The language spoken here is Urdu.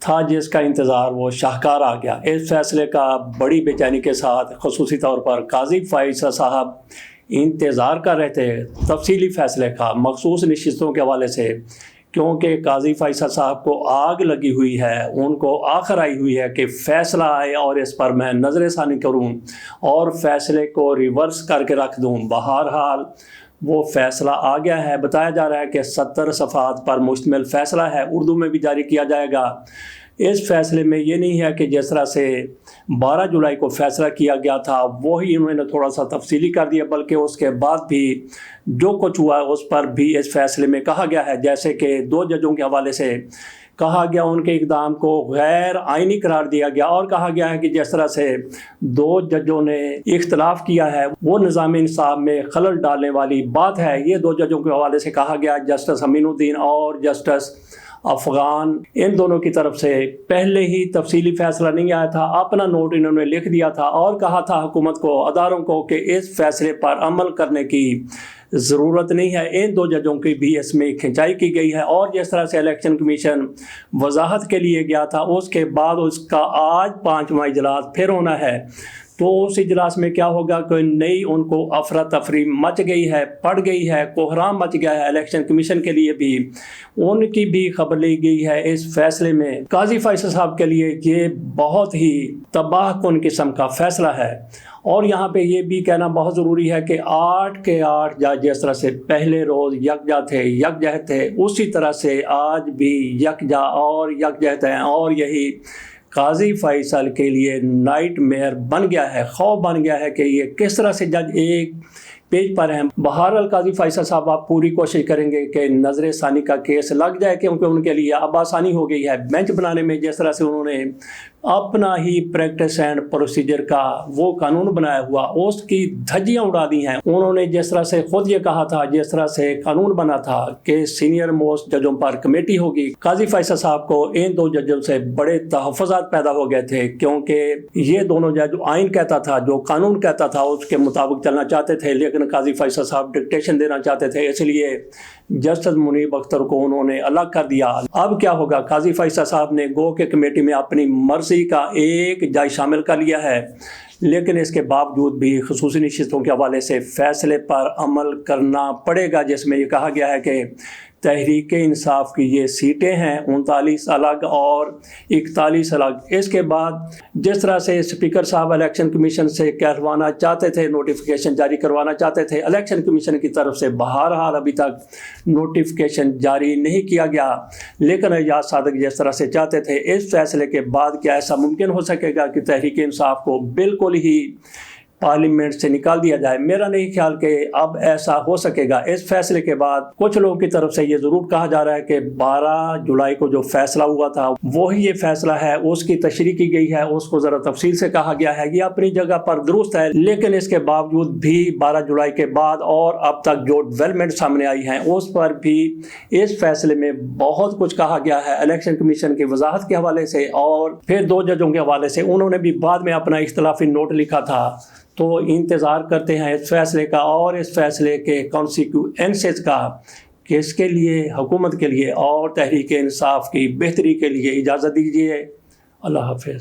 تھا جس کا انتظار وہ شاہکار آ گیا۔ اس فیصلے کا بڑی بے چینی کے ساتھ خصوصی طور پر قاضی فائز صاحب انتظار کر رہے تھے تفصیلی فیصلے کا مخصوص نشستوں کے حوالے سے، کیونکہ قاضی فائز صاحب کو آگ لگی ہوئی ہے، ان کو آخر آئی ہوئی ہے کہ فیصلہ آئے اور اس پر میں نظر ثانی کروں اور فیصلے کو ریورس کر کے رکھ دوں۔ بہرحال وہ فیصلہ آ گیا ہے۔ بتایا جا رہا ہے کہ 70 صفحات پر مشتمل فیصلہ ہے، اردو میں بھی جاری کیا جائے گا۔ اس فیصلے میں یہ نہیں ہے کہ جس طرح سے 12 جولائی کو فیصلہ کیا گیا تھا وہی انہوں نے تھوڑا سا تفصیلی کر دیا، بلکہ اس کے بعد بھی جو کچھ ہوا اس پر بھی اس فیصلے میں کہا گیا ہے، جیسے کہ 2 ججوں کے حوالے سے کہا گیا ان کے اقدام کو غیر آئینی قرار دیا گیا، اور کہا گیا ہے کہ جس طرح سے 2 ججوں نے اختلاف کیا ہے وہ نظام انصاف میں خلل ڈالنے والی بات ہے۔ یہ 2 ججوں کے حوالے سے کہا گیا، جسٹس امین الدین اور جسٹس افغان، ان دونوں کی طرف سے پہلے ہی تفصیلی فیصلہ نہیں آیا تھا، اپنا نوٹ انہوں نے لکھ دیا تھا اور کہا تھا حکومت کو، اداروں کو کہ اس فیصلے پر عمل کرنے کی ضرورت نہیں ہے۔ ان 2 ججوں کی بھی اس میں کھنچائی کی گئی ہے، اور جس طرح سے الیکشن کمیشن وضاحت کے لیے گیا تھا اس کے بعد اس کا آج 5واں اجلاس پھر ہونا ہے، تو اس اجلاس میں کیا ہوگا کہ نئی ان کو افراتفری مچ گئی ہے، پڑ گئی ہے، کوہرام مچ گیا ہے الیکشن کمیشن کے لیے بھی، ان کی بھی خبر لی گئی ہے اس فیصلے میں۔ قاضی فائز صاحب کے لیے یہ بہت ہی تباہ کن قسم کا فیصلہ ہے، اور یہاں پہ یہ بھی کہنا بہت ضروری ہے کہ 8 کے 8 جج جس طرح سے پہلے روز یکجا تھے، یکجہت تھے، اسی طرح سے آج بھی یکجا اور یکجہت ہیں، اور یہی قاضی فیصل کے لیے نائٹ میئر بن گیا ہے، خوف بن گیا ہے کہ یہ کس طرح سے جج ایک پیج پر ہیں۔ بہرحال قاضی فیصل صاحب آپ پوری کوشش کریں گے کہ نظر ثانی کا کیس لگ جائے، کیونکہ ان کے لیے اب آسانی ہو گئی ہے بینچ بنانے میں۔ جس طرح سے انہوں نے اپنا ہی پریکٹس اینڈ پروسیجر کا وہ قانون بنایا ہوا، اس کی دھجیاں اڑا دی ہیں۔ انہوں نے جس طرح سے خود یہ کہا تھا، جس طرح سے قانون بنا تھا کہ سینئر موسٹ ججوں پر کمیٹی ہوگی، قاضی فیصل صاحب کو ان 2 ججوں سے بڑے تحفظات پیدا ہو گئے تھے، کیونکہ یہ دونوں جج آئین کہتا تھا، جو قانون کہتا تھا اس کے مطابق چلنا چاہتے تھے، لیکن قاضی فیصل صاحب ڈکٹیشن دینا چاہتے تھے، اس لیے جسٹس منیب اختر کو انہوں نے الگ کر دیا۔ اب کیا ہوگا؟ قاضی فیصل صاحب نے گو کہ کمیٹی میں اپنی مرضی کا ایک جج شامل کر لیا ہے، لیکن اس کے باوجود بھی خصوصی نشستوں کے حوالے سے فیصلے پر عمل کرنا پڑے گا، جس میں یہ کہا گیا ہے کہ تحریک انصاف کی یہ سیٹیں ہیں 39 الگ اور 41 الگ۔ اس کے بعد جس طرح سے اسپیکر صاحب الیکشن کمیشن سے کروانا چاہتے تھے، نوٹیفیکیشن جاری کروانا چاہتے تھے الیکشن کمیشن کی طرف سے، بہرحال ابھی تک نوٹیفیکیشن جاری نہیں کیا گیا، لیکن اعجاز صادق جس طرح سے چاہتے تھے، اس فیصلے کے بعد کیا ایسا ممکن ہو سکے گا کہ تحریک انصاف کو بالکل ہی پارلیمنٹ سے نکال دیا جائے؟ میرا نہیں خیال کہ اب ایسا ہو سکے گا۔ اس فیصلے کے بعد کچھ لوگوں کی طرف سے یہ ضرور کہا جا رہا ہے کہ 12 جولائی کو جو فیصلہ ہوا تھا وہی یہ فیصلہ ہے، اس کی تشریح کی گئی ہے، اس کو ذرا تفصیل سے کہا گیا ہے، یہ اپنی جگہ پر درست ہے، لیکن اس کے باوجود بھی 12 جولائی کے بعد اور اب تک جو ڈیولپمنٹ سامنے آئی ہیں اس پر بھی اس فیصلے میں بہت کچھ کہا گیا ہے الیکشن کمیشن کی وضاحت کے حوالے سے، اور پھر 2 ججوں کے حوالے سے انہوں نے بھی بعد میں اپنا اختلافی نوٹ لکھا تھا۔ تو انتظار کرتے ہیں اس فیصلے کا اور اس فیصلے کے کانسیکوینسز کا، کہ اس کے لیے حکومت کے لیے اور تحریک انصاف کی بہتری کے لیے۔ اجازت دیجیے، اللہ حافظ۔